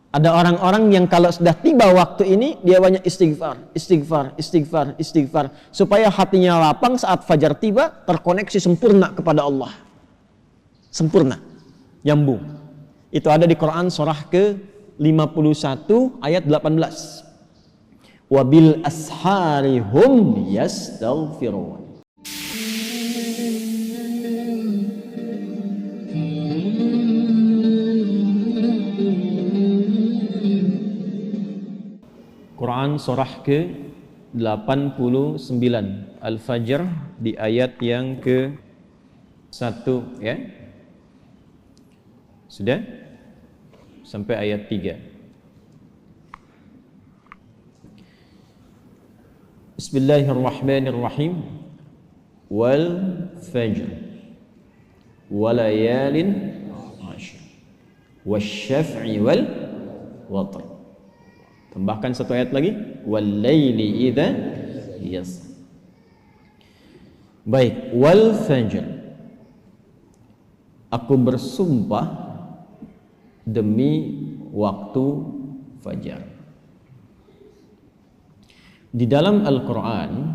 Ada orang-orang yang kalau sudah tiba waktu ini, dia banyak istighfar, istighfar, istighfar, istighfar, supaya hatinya lapang saat fajar tiba, terkoneksi sempurna kepada Allah. Sempurna, nyambung. Itu ada di Quran surah ke-51 ayat 18. Wabil ashari hum yastaghfirun. Quran surah ke-89 Al-Fajr di ayat yang ke-1 ya. Sudah? Sampai ayat 3. Bismillahirrahmanirrahim. Wal fajr walayalin 'ashr wasyaf'i wal watr. Tambahkan satu ayat lagi, wal-laili idza yasr. Baik, wal fajr, aku bersumpah demi waktu fajar. Di dalam Al-Quran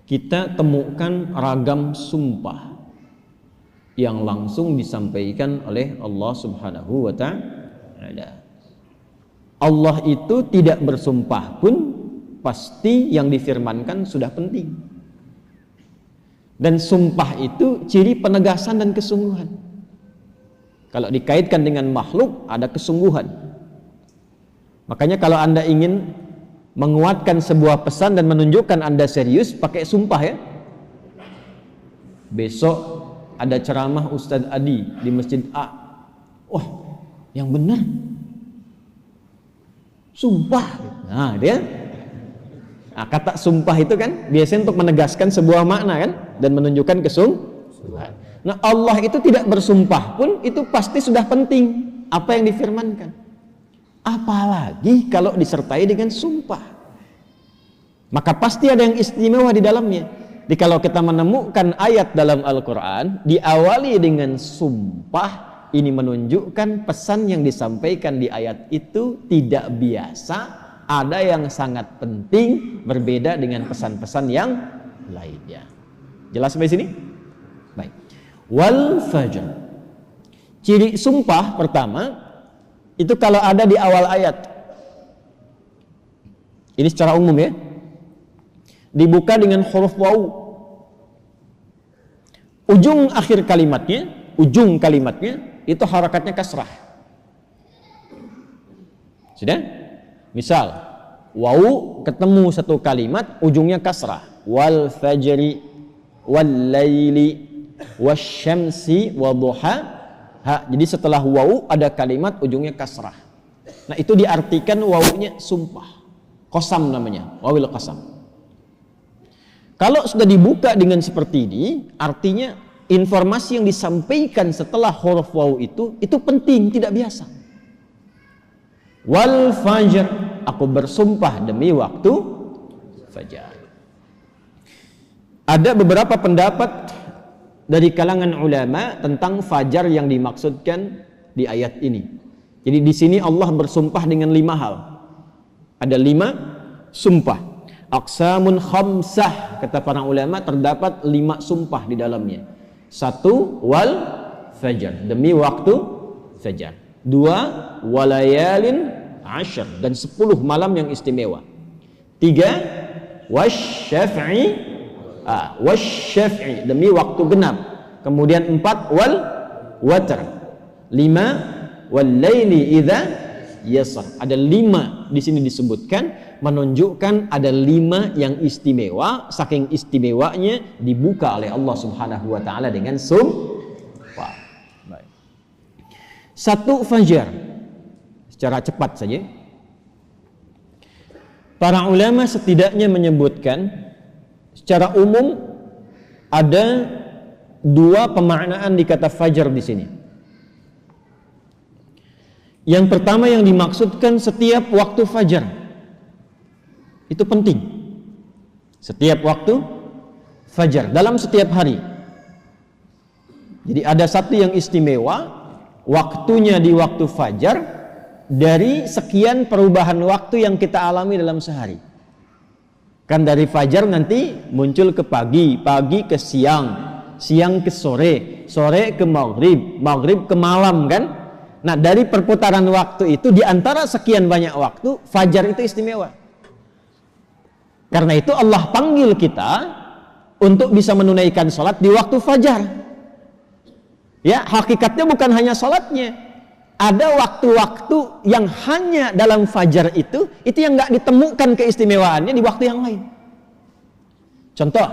kita temukan ragam sumpah yang langsung disampaikan oleh Allah Subhanahu wa ta'ala. Allah itu tidak bersumpah pun pasti yang difirmankan sudah penting. Dan sumpah itu ciri penegasan dan kesungguhan. Kalau dikaitkan dengan makhluk ada kesungguhan. Makanya kalau Anda ingin menguatkan sebuah pesan dan menunjukkan Anda serius, pakai sumpah ya. Besok ada ceramah Ustadz Adi di Masjid A. Wah, yang benar sumpah. Nah, dia kata sumpah itu kan biasanya untuk menegaskan sebuah makna kan dan menunjukkan kesungguhan. Nah, Allah itu tidak bersumpah pun itu pasti sudah penting apa yang difirmankan. Apalagi kalau disertai dengan sumpah. Maka pasti ada yang istimewa di dalamnya. Jadi kalau kita menemukan ayat dalam Al-Qur'an diawali dengan sumpah, ini menunjukkan pesan yang disampaikan di ayat itu tidak biasa, ada yang sangat penting, berbeda dengan pesan-pesan yang lainnya. Jelas sampai sini? Baik. Wal fajr. Ciri sumpah pertama itu kalau ada di awal ayat. Ini secara umum ya. Dibuka dengan huruf waw. Ujung akhir kalimatnya, ujung kalimatnya itu harakatnya kasrah. Sudah? Misal, waw ketemu satu kalimat ujungnya kasrah. Wal fajri wal laili wasyamsi wadduha. Jadi setelah waw ada kalimat ujungnya kasrah. Nah, itu diartikan wawnya sumpah. Qasam namanya, wawil qasam. Kalau sudah dibuka dengan seperti ini, artinya informasi yang disampaikan setelah huruf waw itu penting, tidak biasa. Wal fajr, aku bersumpah demi waktu fajar. Ada beberapa pendapat dari kalangan ulama tentang fajar yang dimaksudkan di ayat ini. Jadi di sini Allah bersumpah dengan 5 hal. Ada 5 sumpah. Aqsamun khamsah, kata para ulama, terdapat 5 sumpah di dalamnya. 1, wal fajar, demi waktu fajar. 2, walayalin 'ashr, dan 10 malam yang istimewa. 3, wasyaf'i, wasyaf'i, demi waktu genap. Kemudian 4, wal watr. 5, wal laili idza yasr. Ada 5 di sini disebutkan, menunjukkan ada 5 yang istimewa. Saking istimewanya dibuka oleh Allah Subhanahu wa ta'ala dengan sumpah. Baik. 1, fajar. Secara cepat saja. Para ulama setidaknya menyebutkan secara umum ada 2 pemaknaan di kata fajar di sini. Yang pertama yang dimaksudkan setiap waktu fajar. Itu penting. Setiap waktu fajar dalam setiap hari. Jadi ada satu yang istimewa, waktunya di waktu fajar, dari sekian perubahan waktu yang kita alami dalam sehari. Kan dari fajar nanti muncul ke pagi, pagi ke siang, siang ke sore, sore ke maghrib, maghrib ke malam kan. Nah dari perputaran waktu itu, di antara sekian banyak waktu, fajar itu istimewa. Karena itu Allah panggil kita untuk bisa menunaikan sholat di waktu fajar. Ya, hakikatnya bukan hanya sholatnya. Ada waktu-waktu yang hanya dalam fajar itu yang nggak ditemukan keistimewaannya di waktu yang lain. Contoh,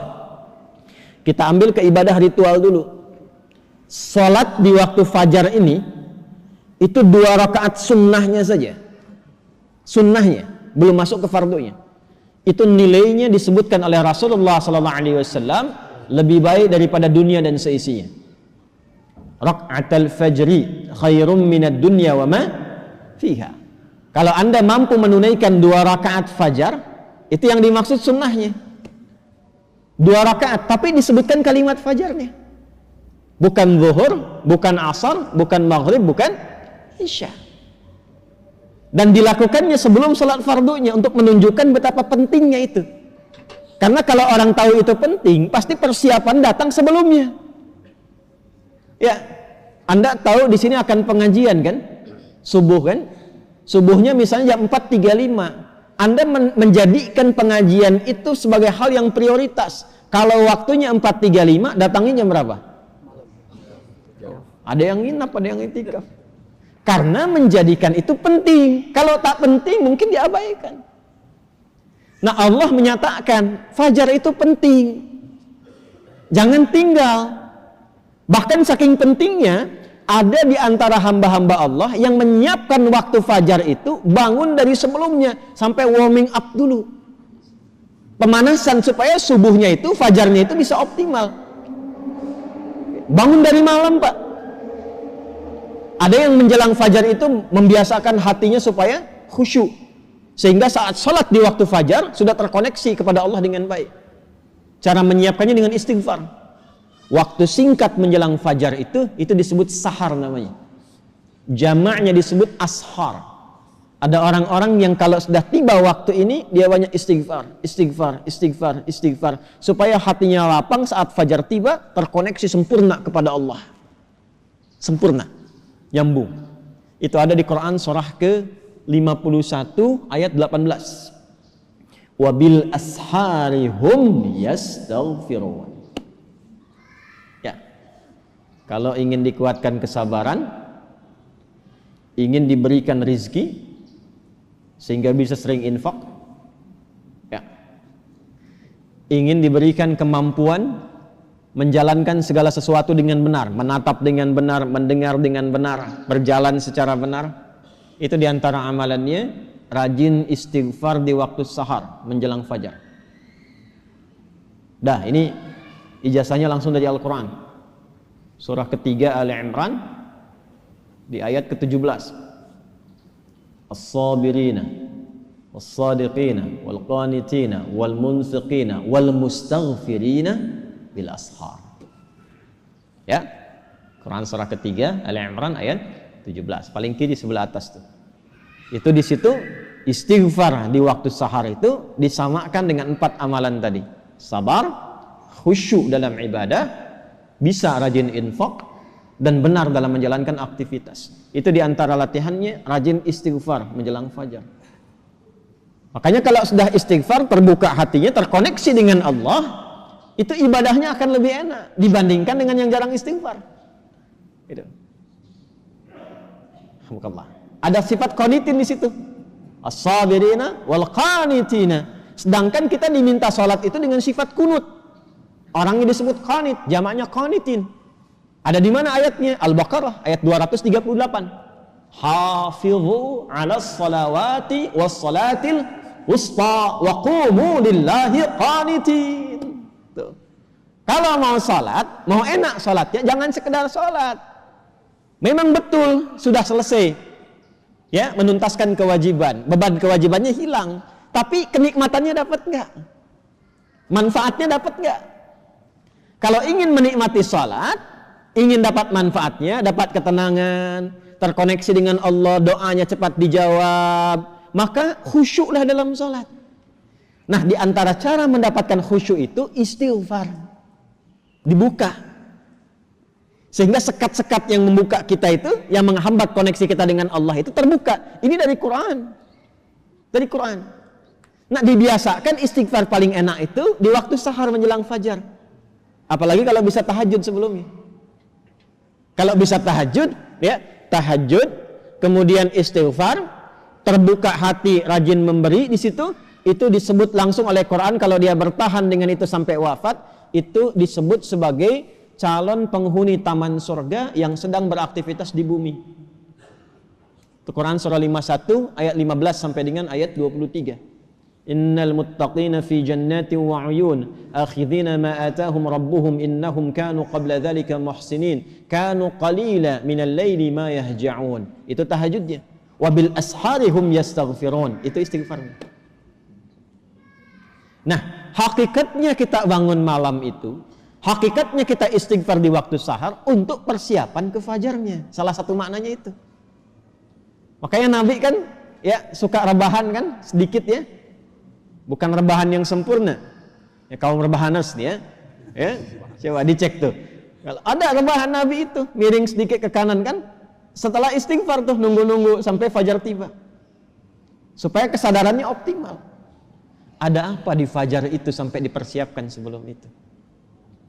kita ambil ke ibadah ritual dulu. Sholat di waktu fajar ini, itu 2 rakaat sunnahnya saja. Sunnahnya, belum masuk ke fardunya. Itu nilainya disebutkan oleh Rasulullah SAW lebih baik daripada dunia dan seisinya. Raka'atul fajri khairum minad dunya wa ma fiha. Kalau Anda mampu menunaikan 2 rakaat fajar, itu yang dimaksud sunnahnya. 2 rakaat, tapi disebutkan kalimat fajarnya. Bukan zuhur, bukan asar, bukan maghrib, bukan isya. Dan dilakukannya sebelum salat fardunya untuk menunjukkan betapa pentingnya itu. Karena kalau orang tahu itu penting, pasti persiapan datang sebelumnya. Ya, Anda tahu di sini akan pengajian kan? Subuh kan? Subuhnya misalnya jam 4.35. Anda menjadikan pengajian itu sebagai hal yang prioritas. Kalau waktunya 4.35, datangnya jam berapa? Ada yang nginap, ada yang itikaf. Karena menjadikan itu penting. Kalau tak penting mungkin diabaikan. Nah Allah menyatakan fajar itu penting. Jangan tinggal. Bahkan saking pentingnya, ada di antara hamba-hamba Allah yang menyiapkan waktu fajar itu bangun dari sebelumnya sampai warming up dulu. Pemanasan supaya subuhnya itu, fajarnya itu bisa optimal. Bangun dari malam, Pak. Ada yang menjelang fajar itu membiasakan hatinya supaya khusyuk. Sehingga saat sholat di waktu fajar sudah terkoneksi kepada Allah dengan baik. Cara menyiapkannya dengan istighfar. Waktu singkat menjelang fajar itu disebut sahar namanya. Jamaknya disebut ashar. Ada orang-orang yang kalau sudah tiba waktu ini, dia banyak istighfar, istighfar, istighfar, istighfar. Supaya hatinya lapang saat fajar tiba, terkoneksi sempurna kepada Allah. Sempurna, nyambung. Itu ada di Quran surah ke-51 ayat 18. Wabil ashari hum yastaghfirun. Kalau ingin dikuatkan kesabaran, ingin diberikan rizki, sehingga bisa sering infak, ya. Ingin diberikan kemampuan menjalankan segala sesuatu dengan benar, menatap dengan benar, mendengar dengan benar, berjalan secara benar. Itu diantara amalannya, rajin istighfar di waktu sahar menjelang fajar. Dah, ini ijazahnya langsung dari Al-Quran. Surah ketiga Ali Imran di ayat ke-17. As-sabirina was-sadiqina wal-qanitina wal-munfiqina wal-mustaghfirina bil ashar. Ya. Quran surah ketiga Ali Imran ayat 17. Paling kiri sebelah atas tuh. Itu di situ istighfar di waktu sahar itu disamakan dengan 4 amalan tadi. Sabar, khusyuk dalam ibadah, bisa rajin infak, dan benar dalam menjalankan aktivitas. Itu diantara latihannya, rajin istighfar menjelang fajar. Makanya kalau sudah istighfar, terbuka hatinya, terkoneksi dengan Allah, itu ibadahnya akan lebih enak dibandingkan dengan yang jarang istighfar. Gitu. Alhamdulillah. Ada sifat qanitin di situ. As-sabirina wal qanitina. Sedangkan kita diminta sholat itu dengan sifat kunut. Orangnya disebut qanit, jamaknya qanitin. Ada di mana ayatnya? Al-Baqarah ayat 238. Hafizu 'alas salawati was salatil wusta wa qumu lillahi qanitin. Tuh. Kalau mau salat, mau enak salatnya, jangan sekedar salat. Memang betul sudah selesai. Ya, menuntaskan kewajiban, beban kewajibannya hilang, tapi kenikmatannya dapat enggak? Manfaatnya dapat enggak? Kalau ingin menikmati salat, ingin dapat manfaatnya, dapat ketenangan, terkoneksi dengan Allah, doanya cepat dijawab, maka khusyuklah dalam sholat. Nah, di antara cara mendapatkan khusyuk itu istighfar. Dibuka. Sehingga sekat-sekat yang membuka kita itu, yang menghambat koneksi kita dengan Allah itu terbuka. Ini dari Quran. Dari Quran. Nah, dibiasakan istighfar paling enak itu di waktu sahar menjelang fajar. Apalagi kalau bisa tahajud sebelumnya. Kalau bisa tahajud, ya, tahajud, kemudian istighfar, terbuka hati, rajin memberi di situ, itu disebut langsung oleh Quran kalau dia bertahan dengan itu sampai wafat, itu disebut sebagai calon penghuni taman surga yang sedang beraktivitas di bumi. Itu Quran surah 51 ayat 15 sampai dengan ayat 23. Innal muttaqina fi jannati wa 'uyun akhidhina ma atahum rabbuhum innahum kanu qabla dhalika muhsinin kanu qalila minal laili ma yahja'un. Itu tahajudnya. Wa bil asharihum yastaghfirun. Itu istighfarnya. Nah, hakikatnya kita bangun malam itu, hakikatnya kita istighfar di waktu sahar untuk persiapan ke fajarnya. Salah satu maknanya itu. Makanya Nabi kan ya suka rebahan kan sedikit ya. Bukan rebahan yang sempurna. Ya kaum rebahanas nih ya. Ya, coba dicek tuh. Kalau ada rebahan Nabi itu miring sedikit ke kanan kan, setelah istighfar tuh nunggu-nunggu sampai fajar tiba. Supaya kesadarannya optimal. Ada apa di fajar itu sampai dipersiapkan sebelum itu?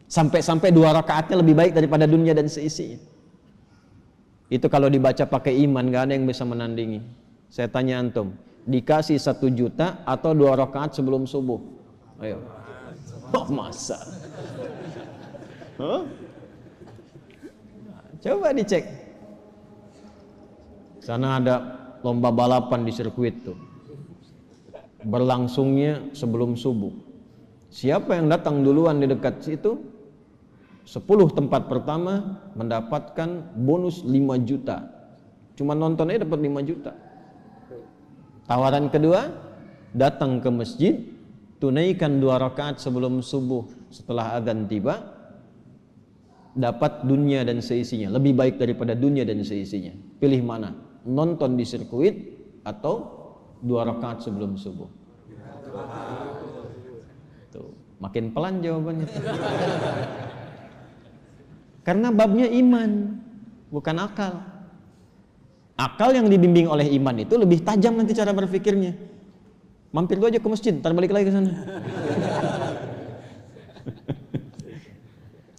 Sampai-sampai 2 rakaatnya lebih baik daripada dunia dan seisinya. Itu kalau dibaca pakai iman, gak ada yang bisa menandingi. Saya tanya antum, dikasih 1 juta atau 2 rakaat sebelum subuh? Ayo. Oh, masa? Huh? Coba dicek. Sana ada lomba balapan di sirkuit tuh. Berlangsungnya sebelum subuh. Siapa yang datang duluan di dekat situ, 10 tempat pertama mendapatkan bonus 5 juta. Cuma nonton aja dapat 5 juta. Tawaran kedua, datang ke masjid, tunaikan 2 rakaat sebelum subuh setelah azan tiba, dapat dunia dan seisinya, lebih baik daripada dunia dan seisinya. Pilih mana? Nonton di sirkuit atau 2 rakaat sebelum subuh? Tuh, makin pelan jawabannya. Karena babnya iman, bukan akal. Akal yang dibimbing oleh iman itu lebih tajam nanti cara berpikirnya. Mampir lu aja ke masjid, ntar balik lagi ke sana.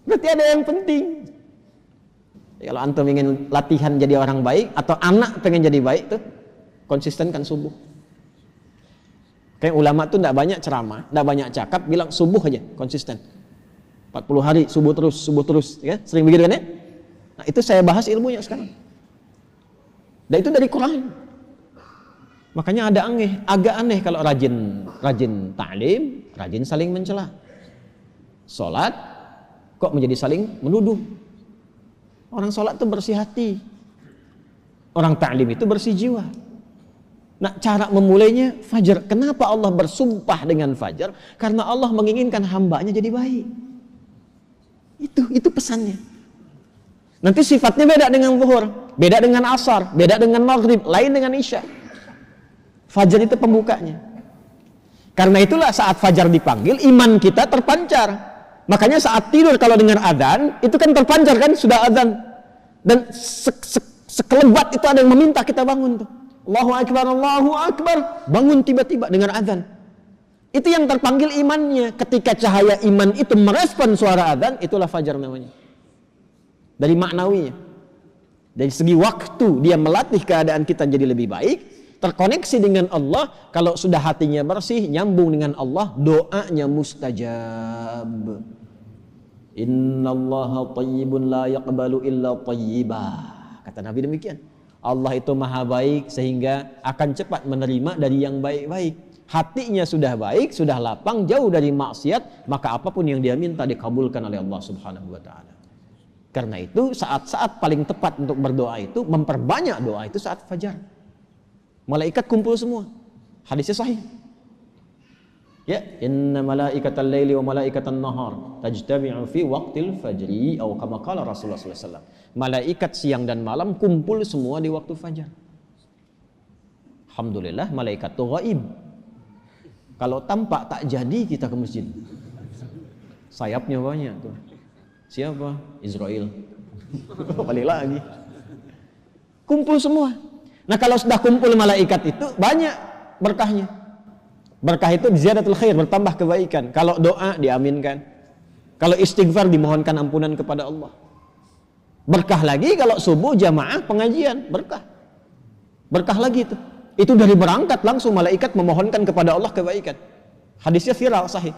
Berarti ada yang penting. Kalau antum ingin latihan jadi orang baik atau anak pengen jadi baik tuh, konsistenkan subuh. Kayak ulama tuh enggak banyak ceramah, enggak banyak cakap, bilang subuh aja, konsisten. 40 hari subuh terus, ya. Sering begitu kan ya? Nah, itu saya bahas ilmunya sekarang. Dan itu dari Quran. Makanya agak aneh kalau rajin ta'lim, rajin saling mencela. Salat kok menjadi saling menuduh. Orang salat itu bersih hati. Orang ta'lim itu bersih jiwa. Nah, cara memulainya fajar. Kenapa Allah bersumpah dengan fajar? Karena Allah menginginkan hambanya jadi baik. Itu pesannya. Nanti sifatnya beda dengan zuhur, beda dengan asar, beda dengan maghrib, lain dengan isya. Fajar itu pembukanya. Karena itulah saat fajar dipanggil, iman kita terpancar. Makanya saat tidur kalau dengar adzan, itu kan terpancar kan, sudah adzan. Dan sekelebat itu ada yang meminta kita bangun tuh. Allahu Akbar, bangun tiba-tiba dengar adzan. Itu yang terpanggil imannya. Ketika cahaya iman itu merespon suara adzan, itulah fajar namanya. Dari maknawinya. Dari segi waktu dia melatih keadaan kita jadi lebih baik, terkoneksi dengan Allah. Kalau sudah hatinya bersih, nyambung dengan Allah, doanya mustajab. Innallaha thayyibun la yaqbalu illa thayyibah. Kata Nabi demikian. Allah itu maha baik sehingga akan cepat menerima dari yang baik-baik. Hatinya sudah baik, sudah lapang, jauh dari maksiat, maka apapun yang dia minta dikabulkan oleh Allah Subhanahu wa taala. Karena itu saat-saat paling tepat untuk berdoa itu, memperbanyak doa itu saat fajar. Malaikat kumpul semua. Hadisnya sahih. Ya, inna malaikatal laili wa malaikatan nahar tajtami'u fi waqtil fajri atau kama qala Rasulullah sallallahu alaihi wasallam. Malaikat siang dan malam kumpul semua di waktu fajar. Alhamdulillah malaikat itu gaib. Kalau tampak tak jadi kita ke masjid. Sayapnya banyak tuh. Siapa? Israel. Balik lagi. Kumpul semua. Nah, kalau sudah kumpul malaikat itu banyak berkahnya. Berkah itu ziyadatul khair, bertambah kebaikan. Kalau doa diaminkan. Kalau istighfar dimohonkan ampunan kepada Allah. Berkah lagi kalau subuh jamaah pengajian, berkah. Berkah lagi itu. Itu dari berangkat langsung malaikat memohonkan kepada Allah kebaikan. Hadisnya viral sahih.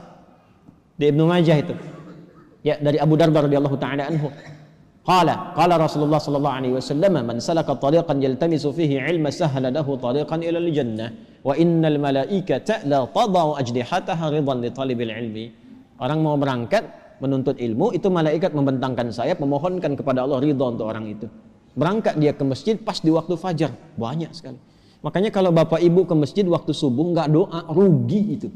Di Ibnu Majah itu. Ya, dari Abu Darda radhiyallahu taala anhu. Qala Rasulullah sallallahu alaihi wasallam, man salaka tariqan yaltamisu fihi ilma sahhala lahu tariqan ila al-jannah wa innal malaikata la tadau ajnihataha ridan li talibil ilmi. Orang mau berangkat menuntut ilmu, itu malaikat membentangkan sayap memohonkan kepada Allah ridha untuk orang itu. Berangkat dia ke masjid pas di waktu fajar, banyak sekali. Makanya kalau bapak ibu ke masjid waktu subuh nggak doa, rugi itu.